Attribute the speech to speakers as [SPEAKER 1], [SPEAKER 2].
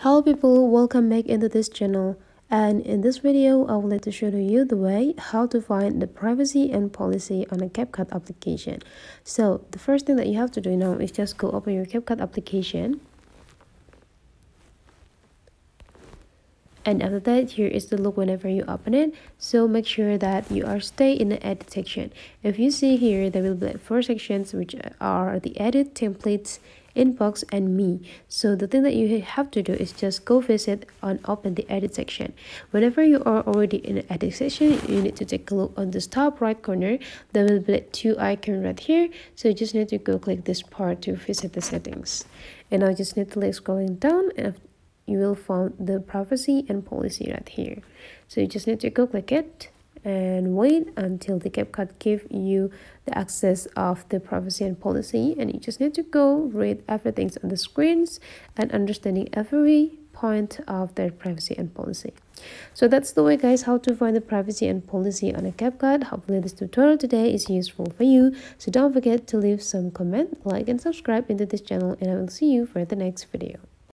[SPEAKER 1] Hello people, welcome back into this channel, and in this video I would like to show you the way how to find the privacy and policy on a CapCut application. So the first thing that you have to do now is just go open your CapCut application, and after that here is the look whenever you open it. So make sure that you are stay in the edit section. If you see here, there will be like 4 sections, which are the edit, templates, inbox, and me. So the thing that you have to do is just go visit and open the edit section. Whenever you are already in the edit section, you need to take a look on this top right corner. There will be like 2 icons right here, so you just need to go click this part to visit the settings. And I just need to like scrolling down, and you will find the privacy and policy right here. So you just need to go click it and wait until the CapCut give you the access of the privacy and policy, and you just need to go read everything on the screens and understanding every point of their privacy and policy. So that's the way, guys, how to find the privacy and policy on a CapCut. Hopefully this tutorial today is useful for you. So don't forget to leave some comment, like, and subscribe into this channel, and I will see you for the next video.